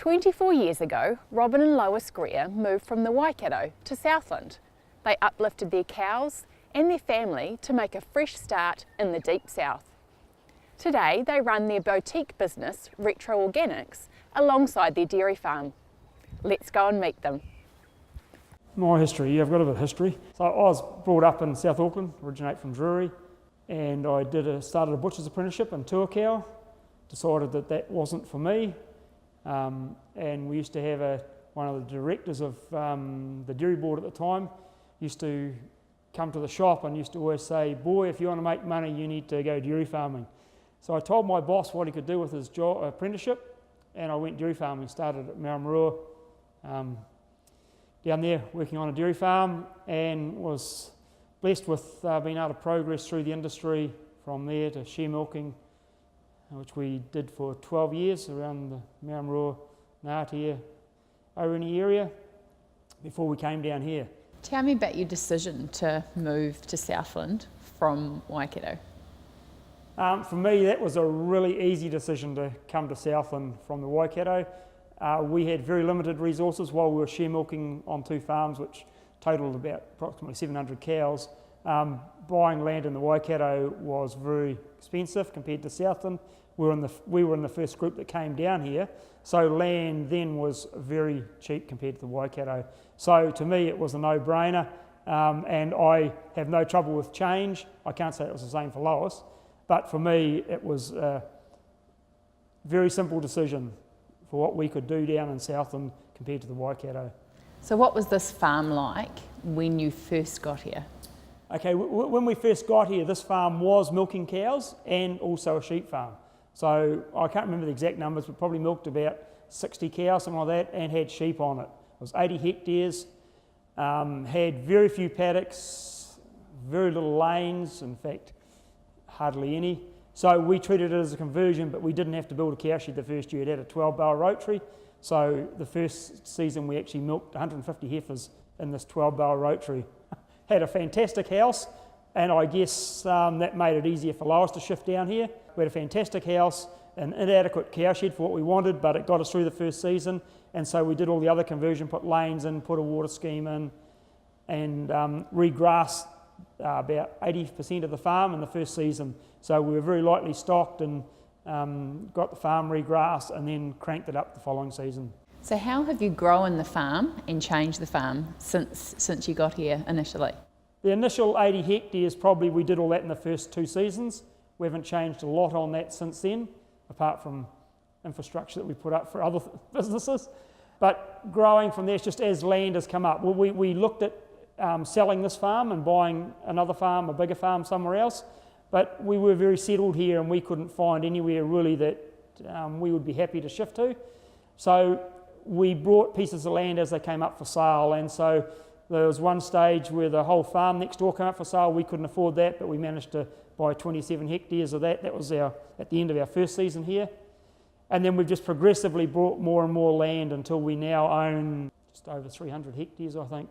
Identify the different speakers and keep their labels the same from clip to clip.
Speaker 1: 24 years ago, Robin and Lois Greer moved from the Waikato to Southland. They uplifted their cows and their family to make a fresh start in the deep south. Today they run their boutique business, Retro Organics, alongside their dairy farm. Let's go and meet them.
Speaker 2: My history, yeah, I've got a bit of history. So I was brought up in South Auckland, originate from Drury, and I started a butcher's apprenticeship in Tuakau, decided that wasn't for me, and we used to have one of the directors of the dairy board at the time, used to come to the shop and used to always say, boy, if you want to make money, you need to go dairy farming. So I told my boss what he could do with his apprenticeship, and I went dairy farming, started at Maramarua, down there working on a dairy farm, and was blessed with being able to progress through the industry from there to share milking, which we did for 12 years around the Maramarua, Ngātia, Aureni area before we came down here.
Speaker 3: Tell me about your decision to move to Southland from Waikato.
Speaker 2: For me, that was a really easy decision to come to Southland from the Waikato. We had very limited resources while we were share milking on 2 farms, which totalled about approximately 700 cows. Buying land in the Waikato was very expensive compared to Southland. We were in the first group that came down here, so land then was very cheap compared to the Waikato. So to me it was a no-brainer, and I have no trouble with change. I can't say it was the same for Lois, but for me it was a very simple decision for what we could do down in Southland compared to the Waikato.
Speaker 3: So what was this farm like when you first got here?
Speaker 2: Okay, when we first got here, this farm was milking cows and also a sheep farm. So I can't remember the exact numbers, but probably milked about 60 cows, something like that, and had sheep on it. It was 80 hectares, had very few paddocks, very little lanes, in fact, hardly any. So we treated it as a conversion, but we didn't have to build a cow shed the first year. It had a 12-barrel rotary. So the first season we actually milked 150 heifers in this 12-barrel rotary. Had a fantastic house, and I guess that made it easier for Lois to shift down here. We had a fantastic house, an inadequate cow shed for what we wanted, but it got us through the first season, and so we did all the other conversion, put lanes in, put a water scheme in, and regrassed about 80% of the farm in the first season. So we were very lightly stocked and got the farm regrassed and then cranked it up the following season.
Speaker 3: So how have you grown the farm and changed the farm since you got here initially?
Speaker 2: The initial 80 hectares, probably we did all that in the first 2 seasons. We haven't changed a lot on that since then, apart from infrastructure that we put up for other businesses. But growing from there, it's just as land has come up. We looked at selling this farm and buying another farm, a bigger farm somewhere else, but we were very settled here and we couldn't find anywhere really that we would be happy to shift to. So we brought pieces of land as they came up for sale, and so there was one stage where the whole farm next door came up for sale. We couldn't afford that, but we managed to buy 27 hectares of that. That was at the end of our first season here. And then we've just progressively brought more and more land until we now own just over 300 hectares, I think.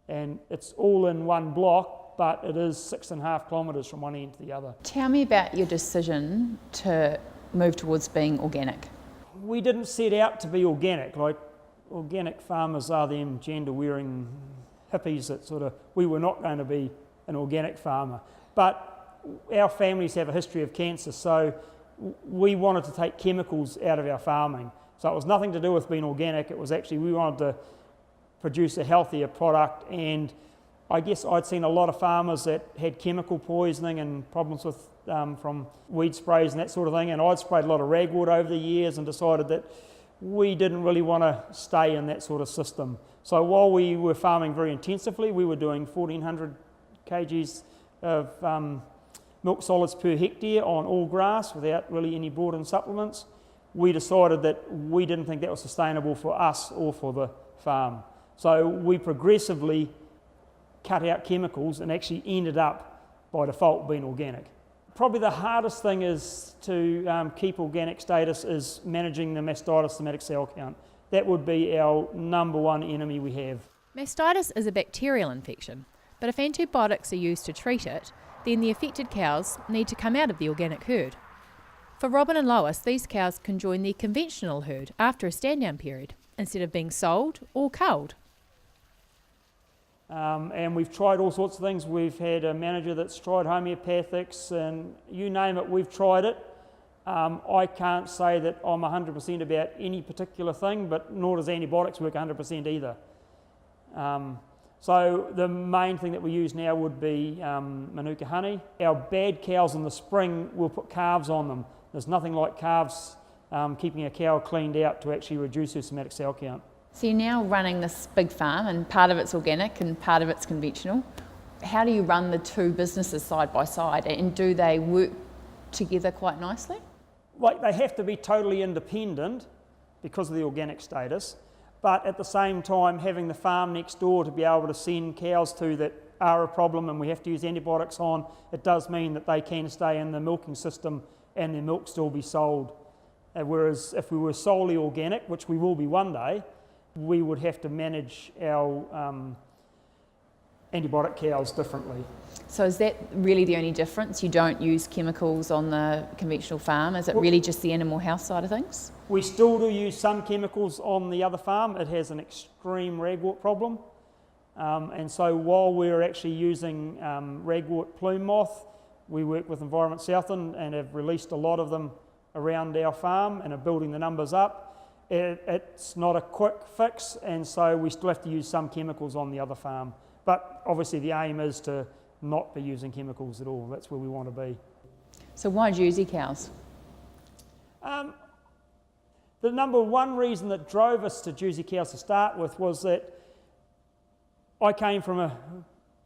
Speaker 2: And it's all in one block, but it is 6.5 kilometres from one end to the other.
Speaker 3: Tell me about your decision to move towards being organic.
Speaker 2: We didn't set out to be organic. Like, organic farmers are them gender-wearing hippies that we were not going to be an organic farmer. But our families have a history of cancer, so we wanted to take chemicals out of our farming. So it was nothing to do with being organic. It was actually we wanted to produce a healthier product, and I guess I'd seen a lot of farmers that had chemical poisoning and problems with from weed sprays and that sort of thing, and I'd sprayed a lot of ragwood over the years and decided that we didn't really want to stay in that sort of system. So while we were farming very intensively, we were doing 1,400 kgs of milk solids per hectare on all grass without really any brought-in supplements. We decided that we didn't think that was sustainable for us or for the farm. So we progressively cut out chemicals and actually ended up by default being organic. Probably the hardest thing is to keep organic status is managing the mastitis somatic cell count. That would be our number one enemy we have.
Speaker 1: Mastitis is a bacterial infection, but if antibiotics are used to treat it, then the affected cows need to come out of the organic herd.
Speaker 4: For Robin and Lois, these cows can join their conventional herd after a stand-down period, instead of being sold or culled.
Speaker 2: And we've tried all sorts of things. We've had a manager that's tried homeopathics, and you name it, we've tried it. I can't say that I'm 100% about any particular thing, but nor does antibiotics work 100% either. So the main thing that we use now would be Manuka honey. Our bad cows in the spring, we'll put calves on them. There's nothing like calves keeping a cow cleaned out to actually reduce her somatic cell count.
Speaker 3: So you're now running this big farm, and part of it's organic and part of it's conventional. How do you run the two businesses side by side, and do they work together quite nicely?
Speaker 2: Like, they have to be totally independent because of the organic status, but at the same time having the farm next door to be able to send cows to that are a problem and we have to use antibiotics on, it does mean that they can stay in the milking system and their milk still be sold. Whereas if we were solely organic, which we will be one day, we would have to manage our antibiotic cows differently.
Speaker 3: So is that really the only difference? You don't use chemicals on the conventional farm? Is it really just the animal health side of things?
Speaker 2: We still do use some chemicals on the other farm. It has an extreme ragwort problem. And so while we're actually using ragwort plume moth, we work with Environment Southland and have released a lot of them around our farm and are building the numbers up. It's not a quick fix, and so we still have to use some chemicals on the other farm. But obviously the aim is to not be using chemicals at all. That's where we want to be.
Speaker 3: So why Jersey cows?
Speaker 2: The number one reason that drove us to Jersey cows to start with was that I came from a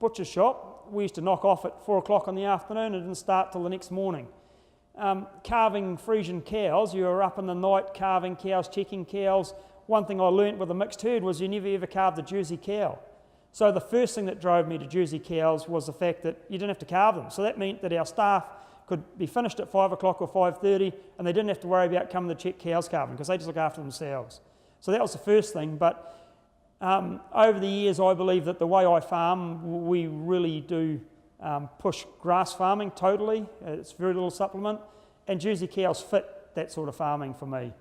Speaker 2: butcher shop. We used to knock off at 4 o'clock in the afternoon and didn't start till the next morning. Carving Frisian cows, you were up in the night carving cows, checking cows. One thing I learnt with a mixed herd was you never ever carved a Jersey cow. So the first thing that drove me to Jersey cows was the fact that you didn't have to carve them. So that meant that our staff could be finished at 5 o'clock or 5:30 and they didn't have to worry about coming to check cows calving because they just look after themselves. So that was the first thing. But over the years, I believe that the way I farm, we really do push grass farming totally. It's very little supplement, and Jersey cows fit that sort of farming for me.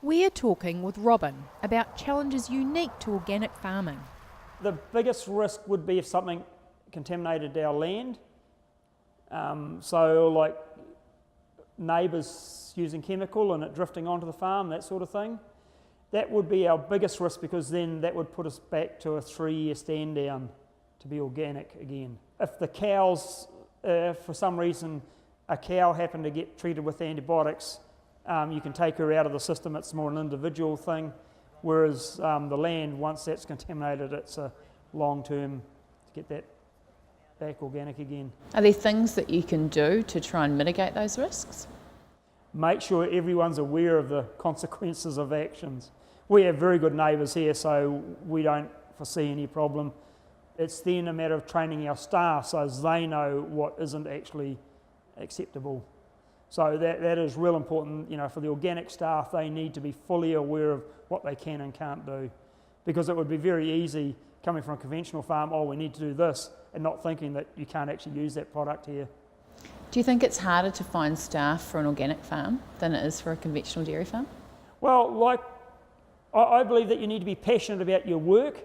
Speaker 4: We're talking with Robin about challenges unique to organic farming.
Speaker 2: The biggest risk would be if something contaminated our land. So like neighbours using chemical and it drifting onto the farm, that sort of thing. That would be our biggest risk because then that would put us back to a 3-year stand down to be organic again. If the cows, for some reason, a cow happened to get treated with antibiotics, you can take her out of the system. It's more an individual thing. Whereas the land, once that's contaminated, it's a long term to get that back organic again.
Speaker 3: Are there things that you can do to try and mitigate those risks?
Speaker 2: Make sure everyone's aware of the consequences of actions. We have very good neighbours here, so we don't foresee any problem. It's then a matter of training our staff so as they know what isn't actually acceptable. So that is real important. You know, for the organic staff, they need to be fully aware of what they can and can't do, because it would be very easy coming from a conventional farm, oh, we need to do this, and not thinking that you can't actually use that product here.
Speaker 3: Do you think it's harder to find staff for an organic farm than it is for a conventional dairy farm?
Speaker 2: Well, I believe that you need to be passionate about your work,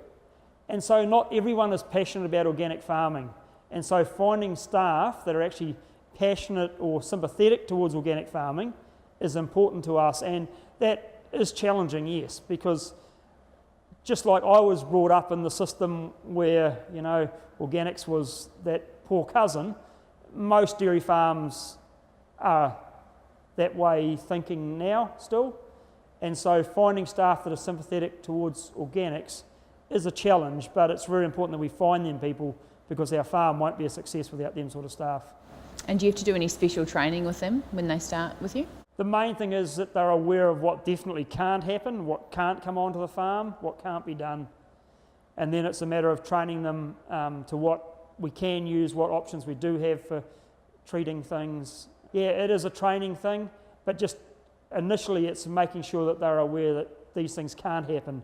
Speaker 2: and so not everyone is passionate about organic farming. And so finding staff that are actually passionate or sympathetic towards organic farming is important to us, and that is challenging, yes, because just like I was brought up in the system where, you know, organics was that poor cousin, most dairy farms are that way thinking now still. And so finding staff that are sympathetic towards organics is a challenge, but it's very important that we find them people, because our farm won't be a success without them sort of staff.
Speaker 3: And do you have to do any special training with them when they start with you?
Speaker 2: The main thing is that they're aware of what definitely can't happen, what can't come onto the farm, what can't be done. And then it's a matter of training them to what we can use, what options we do have for treating things. Yeah, it is a training thing, but just initially it's making sure that they're aware that these things can't happen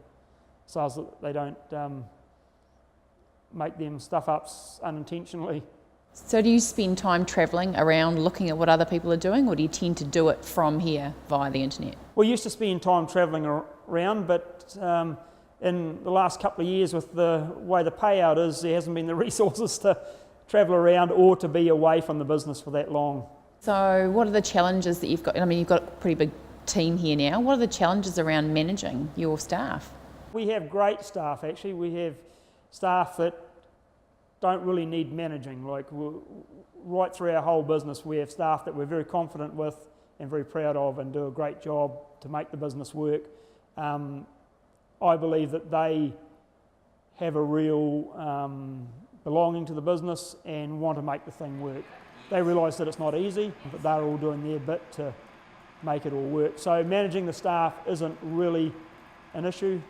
Speaker 2: so as that they don't make them stuff ups unintentionally.
Speaker 3: So do you spend time travelling around looking at what other people are doing, or do you tend to do it from here via the internet?
Speaker 2: We used to spend time travelling around, but in the last couple of years with the way the payout is, there hasn't been the resources to travel around or to be away from the business for that long.
Speaker 3: So what are the challenges that you've got? I mean, you've got a pretty big team here now. What are the challenges around managing your staff?
Speaker 2: We have great staff actually. We have staff that don't really need managing. Like right through our whole business, we have staff that we're very confident with and very proud of and do a great job to make the business work. I believe that they have a real belonging to the business and want to make the thing work. They realise that it's not easy, but they're all doing their bit to make it all work. So managing the staff isn't really an issue.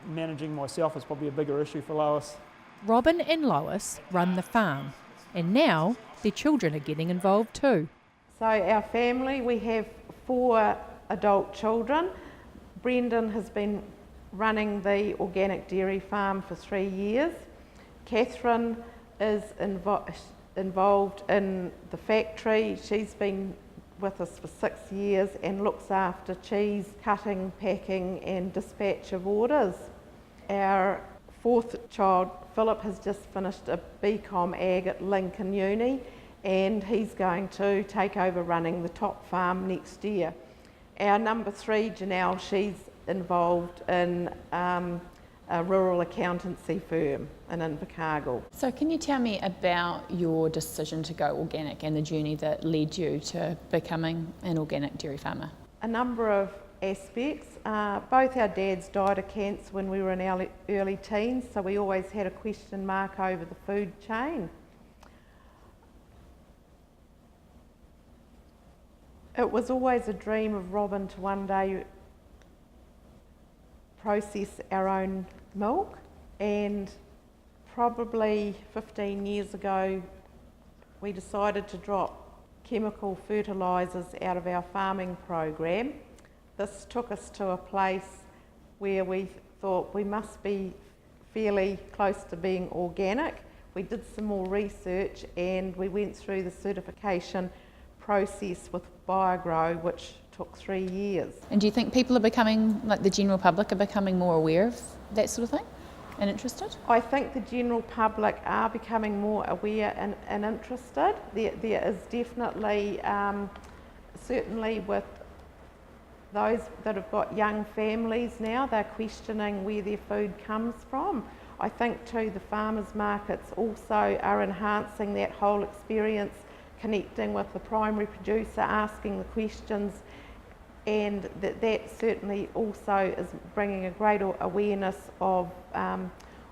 Speaker 2: Managing myself is probably a bigger issue for Lois.
Speaker 4: Robin and Lois run the farm, and now their children are getting involved too.
Speaker 5: So our family, we have 4 adult children. Brendan has been running the organic dairy farm for 3 years. Catherine is involved in the factory. She's been with us for 6 years and looks after cheese cutting, packing and dispatch of orders. Our 4th child, Philip, has just finished a BCom Ag at Lincoln Uni, and he's going to take over running the top farm next year. Our number 3, Janelle, she's involved in a rural accountancy firm in Invercargill.
Speaker 3: So can you tell me about your decision to go organic and the journey that led you to becoming an organic dairy farmer?
Speaker 5: A number of aspects. Both our dads died of cancer when we were in our early teens, so we always had a question mark over the food chain. It was always a dream of Robin to one day process our own milk, and probably 15 years ago we decided to drop chemical fertilisers out of our farming program. This took us to a place where we thought we must be fairly close to being organic. We did some more research and we went through the certification process with BioGrow, which took 3 years.
Speaker 3: And do you think people are becoming, like the general public, are becoming more aware of that sort of thing and interested?
Speaker 5: I think the general public are becoming more aware and interested. There is definitely, certainly with those that have got young families now, they're questioning where their food comes from. I think too the farmers markets also are enhancing that whole experience, connecting with the primary producer, asking the questions, and that certainly also is bringing a greater awareness of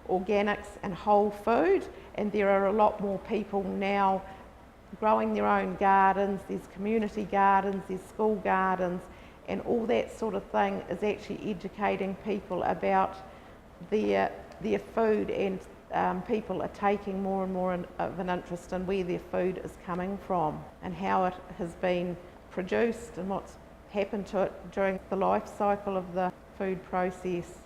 Speaker 5: organics and whole food. And there are a lot more people now growing their own gardens. There's community gardens, there's school gardens, and all that sort of thing is actually educating people about their food, and people are taking more and more of an interest in where their food is coming from and how it has been produced and what's happened to it during the life cycle of the food process.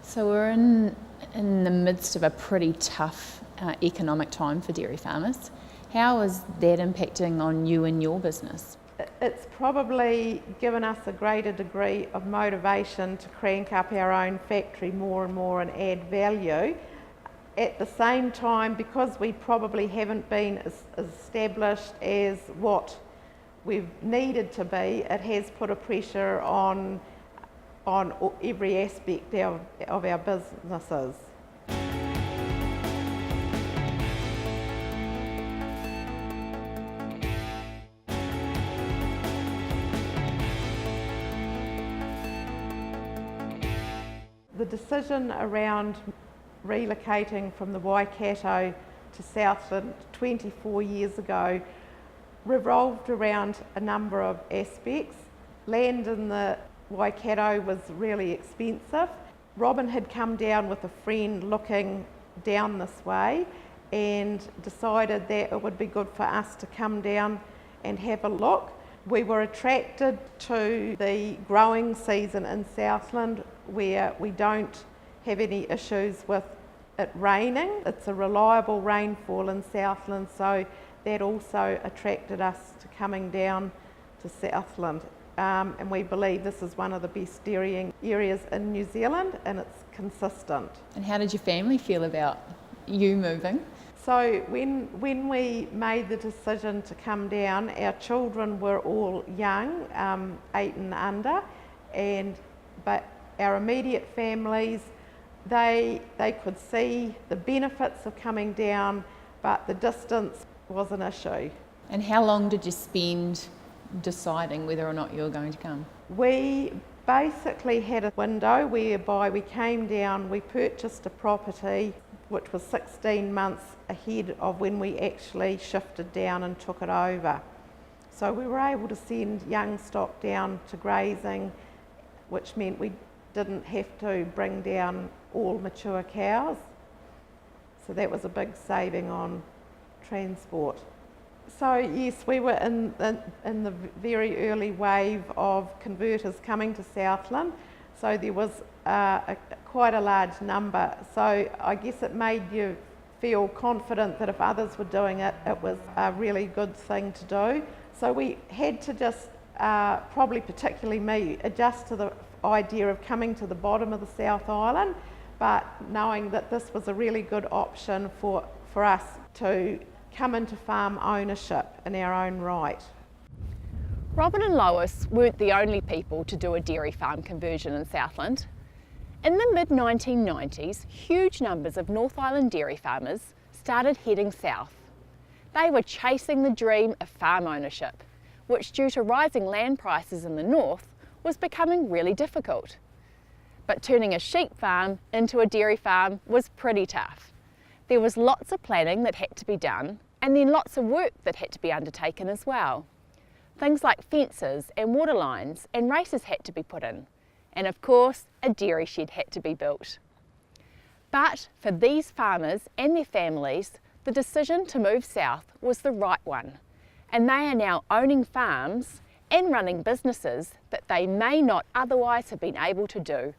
Speaker 3: So we're in the midst of a pretty tough economic time for dairy farmers. How is that impacting on you and your business?
Speaker 5: It's probably given us a greater degree of motivation to crank up our own factory more and more and add value. At the same time, because we probably haven't been as established as what we've needed to be, it has put a pressure on every aspect of our businesses. The decision around relocating from the Waikato to Southland 24 years ago revolved around a number of aspects. Land in the Waikato was really expensive. Robin had come down with a friend looking down this way and decided that it would be good for us to come down and have a look. We were attracted to the growing season in Southland where we don't have any issues with it raining. It's a reliable rainfall in Southland, so that also attracted us to coming down to Southland. And we believe this is one of the best dairying areas in New Zealand, and it's consistent.
Speaker 3: And how did your family feel about you moving?
Speaker 5: So when we made the decision to come down, our children were all young, 8 and under, but our immediate families, they could see the benefits of coming down, but the distance was an issue.
Speaker 3: And how long did you spend deciding whether or not you were going to come?
Speaker 5: We basically had a window whereby we came down, we purchased a property which was 16 months ahead of when we actually shifted down and took it over. So we were able to send young stock down to grazing, which meant we didn't have to bring down all mature cows. So that was a big saving on transport. So yes, we were in the very early wave of converters coming to Southland, so there was quite a large number. So I guess it made you feel confident that if others were doing it, it was a really good thing to do. So we had to just, probably particularly me, adjust to the idea of coming to the bottom of the South Island, but knowing that this was a really good option for us to come into farm ownership in our own right.
Speaker 1: Robin and Lois weren't the only people to do a dairy farm conversion in Southland. In the mid-1990s, huge numbers of North Island dairy farmers started heading south. They were chasing the dream of farm ownership, which due to rising land prices in the north was becoming really difficult. But turning a sheep farm into a dairy farm was pretty tough. There was lots of planning that had to be done, and then lots of work that had to be undertaken as well. Things like fences and water lines and races had to be put in, and of course a dairy shed had to be built. But for these farmers and their families, the decision to move south was the right one, and they are now owning farms and running businesses that they may not otherwise have been able to do.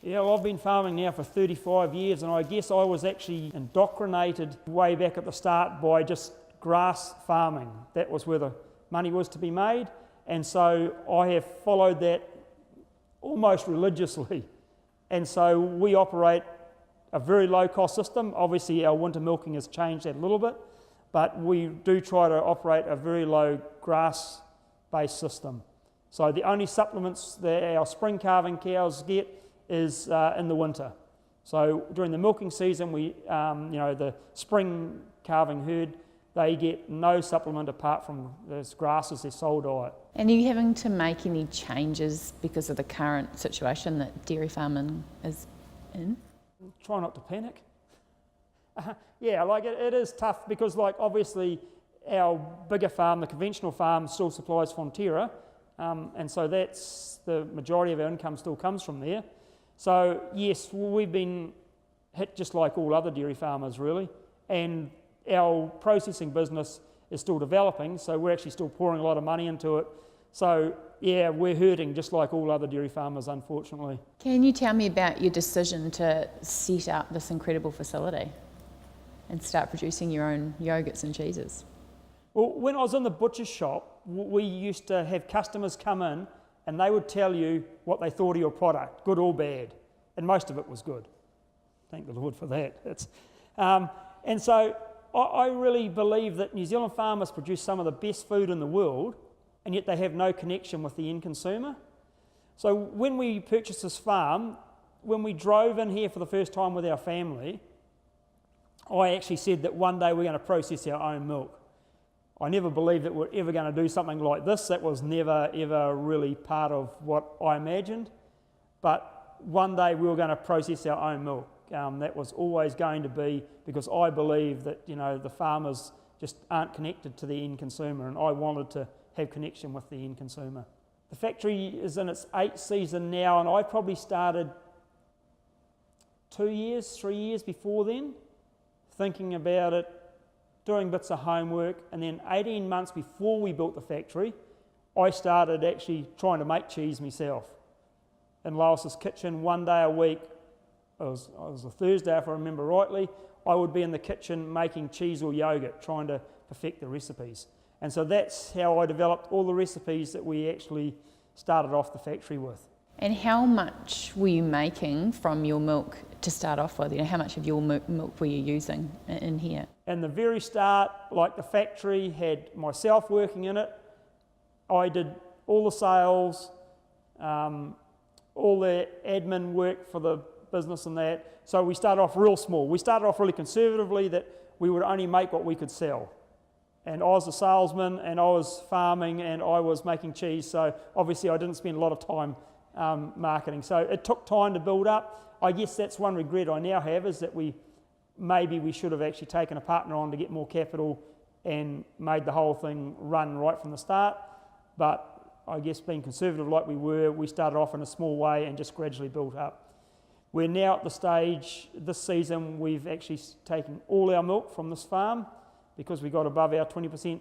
Speaker 2: Yeah, well, I've been farming now for 35 years, and I guess I was actually indoctrinated way back at the start by just grass farming. That was where the money was to be made, and so I have followed that almost religiously. And so we operate a very low-cost system. Obviously, our winter milking has changed that a little bit, but we do try to operate a very low grass-based system. So the only supplements that our spring calving cows get is in the winter. So during the milking season, the spring calving herd, they get no supplement apart from those grasses, their sole diet.
Speaker 3: And are you having to make any changes because of the current situation that dairy farming is in?
Speaker 2: Try not to panic. Yeah, like it is tough because obviously our bigger farm, the conventional farm, still supplies Fonterra, and so that's the majority of our income still comes from there. So yes, we've been hit just like all other dairy farmers really, and our processing business is still developing, so we're actually still pouring a lot of money into it. So yeah, we're hurting just like all other dairy farmers, unfortunately.
Speaker 3: Can you tell me about your decision to set up this incredible facility and start producing your own yogurts and cheeses?
Speaker 2: Well, when I was in the butcher's shop, we used to have customers come in and they would tell you what they thought of your product, good or bad, and most of it was good. Thank the Lord for that. And so I really believe that New Zealand farmers produce some of the best food in the world, and yet they have no connection with the end consumer. So when we purchased this farm, when we drove in here for the first time with our family, I actually said that one day we're going to process our own milk. I never believed that we're ever going to do something like this. That was never, ever really part of what I imagined. But one day we were going to process our own milk. That was always going to be, because I believe that the farmers just aren't connected to the end consumer, and I wanted to have connection with the end consumer. The factory is in its 8th season now, and I probably started 3 years before then, thinking about it, doing bits of homework, and then 18 months before we built the factory, I started actually trying to make cheese myself in Lois's kitchen one day a week. It was a Thursday, if I remember rightly. I would be in the kitchen making cheese or yogurt, trying to perfect the recipes. And so that's how I developed all the recipes that we actually started off the factory with.
Speaker 3: And how much were you making from your milk to start off with? You know, how much of your milk were you using in here?
Speaker 2: In the very start, like the factory had myself working in it. I did all the sales, all the admin work for the business and that. So we started off real small. We started off really conservatively, that we would only make what we could sell. And I was a salesman, and I was farming, and I was making cheese. So obviously I didn't spend a lot of time marketing. So it took time to build up. I guess that's one regret I now have, is that maybe we should have actually taken a partner on to get more capital and made the whole thing run right from the start. But I guess being conservative like we were, we started off in a small way and just gradually built up. We're now at the stage, this season, we've actually taken all our milk from this farm because we got above our 20%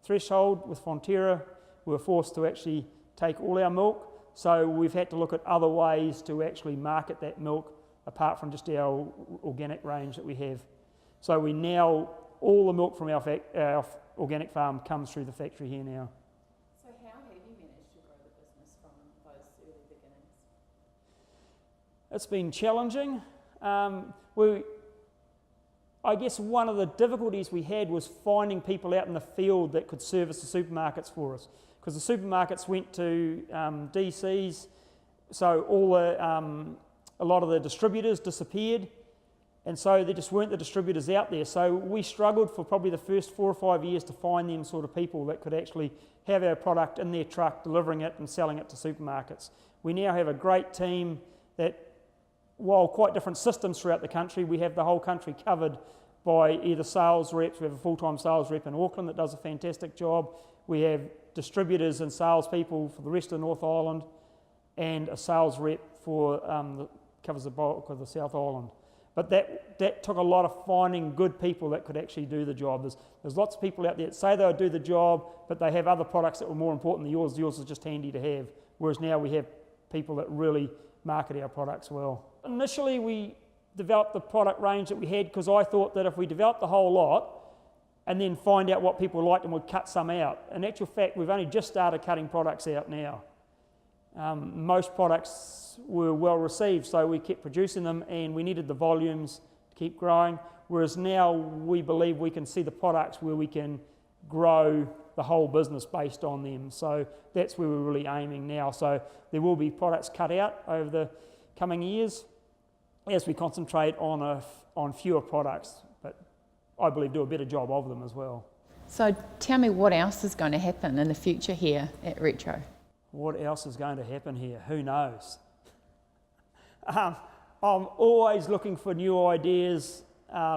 Speaker 2: threshold with Fonterra. We were forced to actually take all our milk. So we've had to look at other ways to actually market that milk apart from just our organic range that we have. So we now, all the milk from our organic farm comes through the factory here now.
Speaker 3: So how have you managed to grow the business from those early beginnings?
Speaker 2: It's been challenging. I guess one of the difficulties we had was finding people out in the field that could service the supermarkets for us, because the supermarkets went to DCs, so a lot of the distributors disappeared, and so there just weren't the distributors out there. So we struggled for probably the first 4 or 5 years to find them sort of people that could actually have our product in their truck, delivering it and selling it to supermarkets. We now have a great team that, while quite different systems throughout the country, we have the whole country covered by either sales reps. We have a full-time sales rep in Auckland that does a fantastic job. We have distributors and salespeople for the rest of North Island, and a sales rep for covers the bulk of the South Island. But that took a lot of finding good people that could actually do the job. There's lots of people out there that say they'll do the job, but they have other products that were more important than yours. Yours is just handy to have. Whereas now we have people that really market our products well. Initially we developed the product range that we had because I thought that if we developed the whole lot and then find out what people liked and would cut some out. In actual fact, we've only just started cutting products out now. Most products were well received, so we kept producing them, and we needed the volumes to keep growing, whereas now we believe we can see the products where we can grow the whole business based on them. So that's where we're really aiming now. So there will be products cut out over the coming years as we concentrate on fewer products, but I believe do a better job of them as well.
Speaker 3: So tell me, what else is going to happen in the future here at Retro?
Speaker 2: What else is going to happen here? Who knows? I'm always looking for new ideas,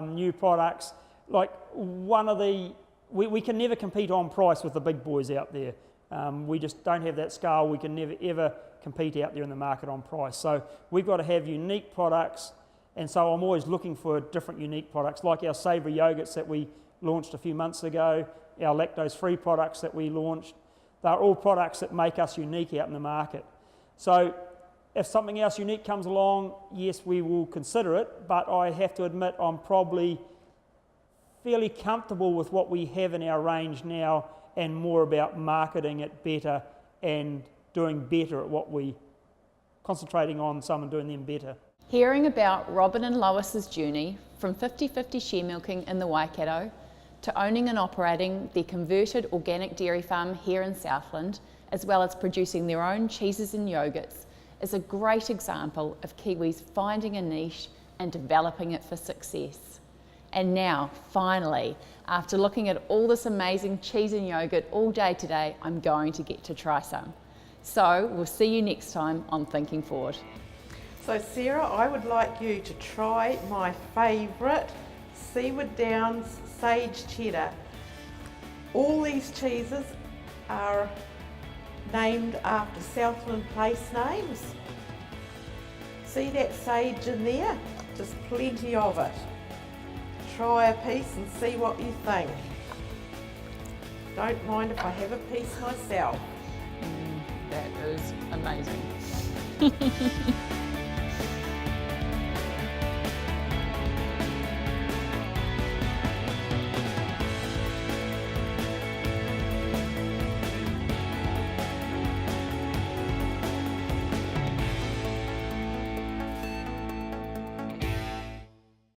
Speaker 2: new products. Like we can never compete on price with the big boys out there. We just don't have that scale. We can never ever compete out there in the market on price. So we've got to have unique products, and so I'm always looking for different unique products, like our savoury yogurts that we launched a few months ago, our lactose-free products that we launched. They're all products that make us unique out in the market. So if something else unique comes along, yes, we will consider it, but I have to admit I'm probably fairly comfortable with what we have in our range now, and more about marketing it better and doing better at what we concentrating on some and doing them better.
Speaker 3: Hearing about Robin and Lois's journey from 50-50 share milking in the Waikato to owning and operating their converted organic dairy farm here in Southland, as well as producing their own cheeses and yogurts, is a great example of Kiwis finding a niche and developing it for success. And now, finally, after looking at all this amazing cheese and yogurt all day today, I'm going to get to try some. So we'll see you next time on Thinking Forward.
Speaker 5: So Sarah, I would like you to try my favourite Seaward Downs Sage Cheddar. All these cheeses are named after Southland place names. See that sage in there? Just plenty of it. Try a piece and see what you think. Don't mind if I have a piece myself.
Speaker 3: That is amazing.